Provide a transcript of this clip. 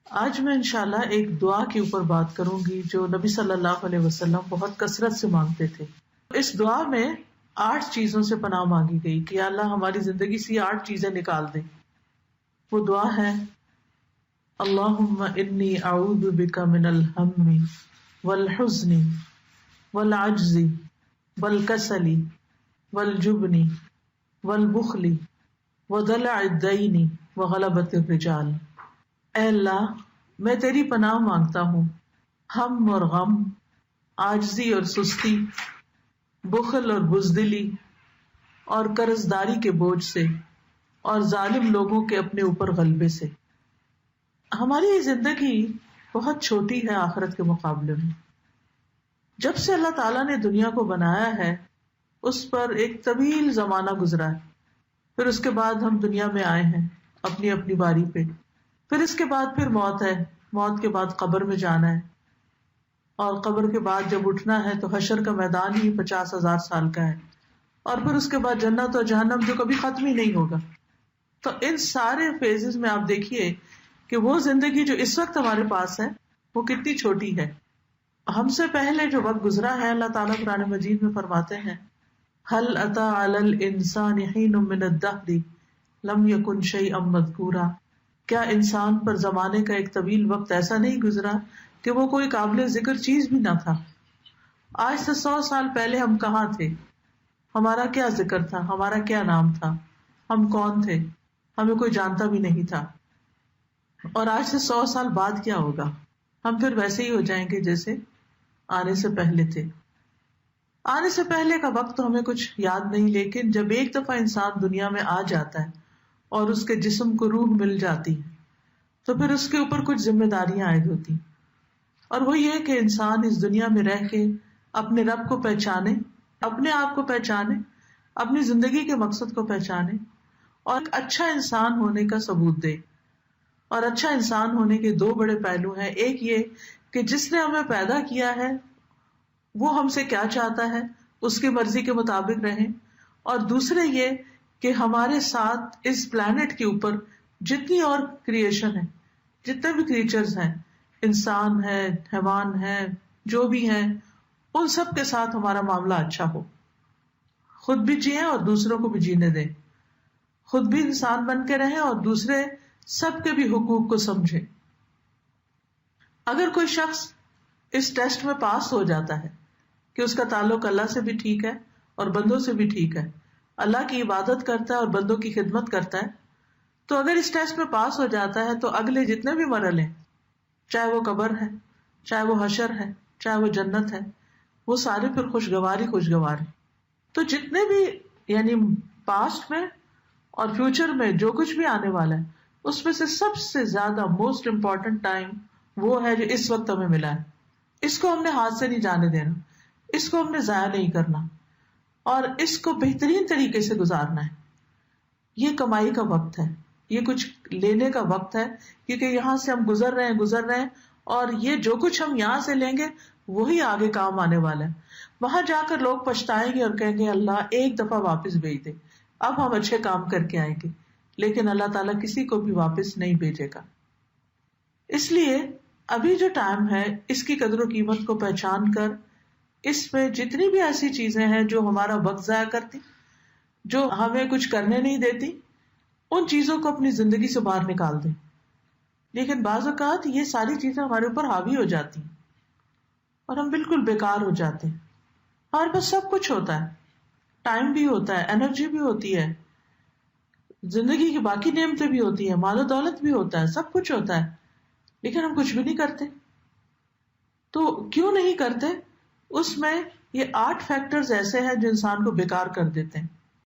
آج میں انشاءاللہ ایک دعا کے اوپر بات کروں گی جو نبی صلی اللہ علیہ وسلم بہت کثرت سے مانگتے تھے. اس دعا میں 8 چیزوں سے پناہ مانگی گئی کہ یا اللہ ہماری زندگی سے 8 چیزیں نکال دے. وہ دعا ہے اللہم انی اعوذ بک من الہم والحزن والعجز والکسل والجبن والبخل ودلع الدین وغلبۃ الرجال. اے اللہ میں تیری پناہ مانگتا ہوں ہم اور غم، عاجزی اور سستی، بخل اور بزدلی اور قرضداری کے بوجھ سے اور ظالم لوگوں کے اپنے اوپر غلبے سے. ہماری یہ زندگی بہت چھوٹی ہے آخرت کے مقابلے میں. جب سے اللہ تعالیٰ نے دنیا کو بنایا ہے اس پر ایک طویل زمانہ گزرا ہے. پھر اس کے بعد ہم دنیا میں آئے ہیں اپنی اپنی باری پہ. پھر اس کے بعد پھر موت ہے، موت کے بعد قبر میں جانا ہے، اور قبر کے بعد جب اٹھنا ہے تو حشر کا میدان ہی 50,000 سال کا ہے، اور پھر اس کے بعد جنت اور جہنم جو کبھی ختم ہی نہیں ہوگا. تو ان سارے فیزز میں آپ دیکھیے کہ وہ زندگی جو اس وقت ہمارے پاس ہے وہ کتنی چھوٹی ہے. ہم سے پہلے جو وقت گزرا ہے اللہ تعالیٰ قرآن مجید میں فرماتے ہیں هل أتى على الإنسان حين من الدهر لم يكن شيئا مذكورا. کیا انسان پر زمانے کا ایک طویل وقت ایسا نہیں گزرا کہ وہ کوئی قابل ذکر چیز بھی نہ تھا. آج سے 100 سال پہلے ہم کہاں تھے، ہمارا کیا ذکر تھا، ہمارا کیا نام تھا، ہم کون تھے، ہمیں کوئی جانتا بھی نہیں تھا. اور آج سے 100 سال بعد کیا ہوگا، ہم پھر ویسے ہی ہو جائیں گے جیسے آنے سے پہلے تھے. آنے سے پہلے کا وقت تو ہمیں کچھ یاد نہیں، لیکن جب ایک دفعہ انسان دنیا میں آ جاتا ہے اور اس کے جسم کو روح مل جاتی ہے تو پھر اس کے اوپر کچھ ذمہ داریاں عائد ہوتی ہیں. اور وہ یہ کہ انسان اس دنیا میں رہ کے اپنے رب کو پہچانے، اپنے آپ کو پہچانے، اپنی زندگی کے مقصد کو پہچانے اور ایک اچھا انسان ہونے کا ثبوت دے. اور اچھا انسان ہونے کے 2 بڑے پہلو ہیں. ایک یہ کہ جس نے ہمیں پیدا کیا ہے وہ ہم سے کیا چاہتا ہے، اس کی مرضی کے مطابق رہیں. اور دوسرے یہ کہ ہمارے ساتھ اس پلانٹ کے اوپر جتنی اور کریشن ہے، جتنے بھی کریچرز ہیں، انسان ہے، حیوان ہے، جو بھی ہیں، ان سب کے ساتھ ہمارا معاملہ اچھا ہو. خود بھی جئیں اور دوسروں کو بھی جینے دیں. خود بھی انسان بن کے رہیں اور دوسرے سب کے بھی حقوق کو سمجھیں. اگر کوئی شخص اس ٹیسٹ میں پاس ہو جاتا ہے کہ اس کا تعلق اللہ سے بھی ٹھیک ہے اور بندوں سے بھی ٹھیک ہے، اللہ کی عبادت کرتا ہے اور بندوں کی خدمت کرتا ہے، تو اگر اس ٹیسٹ میں پاس ہو جاتا ہے تو اگلے جتنے بھی مرحلے، چاہے وہ قبر ہے، چاہے وہ حشر ہے، چاہے وہ جنت ہے، وہ سارے پھر خوشگوار ہیں. تو جتنے بھی یعنی پاسٹ میں اور فیوچر میں جو کچھ بھی آنے والا ہے اس میں سے سب سے زیادہ موسٹ امپورٹنٹ ٹائم وہ ہے جو اس وقت ہمیں ملا ہے. اس کو ہم نے ہاتھ سے نہیں جانے دینا، اس کو ہم نے ضائع نہیں کرنا اور اس کو بہترین طریقے سے گزارنا ہے. یہ کمائی کا وقت ہے، یہ کچھ لینے کا وقت ہے، کیونکہ یہاں سے ہم گزر رہے ہیں اور یہ جو کچھ ہم یہاں سے لیں گے وہی آگے کام آنے والا ہے. وہاں جا کر لوگ پچھتائیں گے اور کہیں گے اللہ ایک دفعہ واپس بھیج دے، اب ہم اچھے کام کر کے آئیں گے. لیکن اللہ تعالیٰ کسی کو بھی واپس نہیں بھیجے گا. اس لیے ابھی جو ٹائم ہے اس کی قدر و قیمت کو پہچان کر اس میں جتنی بھی ایسی چیزیں ہیں جو ہمارا وقت ضائع کرتی، جو ہمیں کچھ کرنے نہیں دیتی، ان چیزوں کو اپنی زندگی سے باہر نکال دیں. لیکن بعض اوقات یہ ساری چیزیں ہمارے اوپر حاوی ہو جاتی ہیں اور ہم بالکل بیکار ہو جاتے ہیں. ہمارے پاس سب کچھ ہوتا ہے، ٹائم بھی ہوتا ہے، انرجی بھی ہوتی ہے، زندگی کی باقی نعمتیں بھی ہوتی ہیں، مال و دولت بھی ہوتا ہے، سب کچھ ہوتا ہے، لیکن ہم کچھ بھی نہیں کرتے. تو کیوں نہیں کرتے؟ اس میں یہ 8 فیکٹرز ایسے ہیں جو انسان کو بیکار کر دیتے ہیں.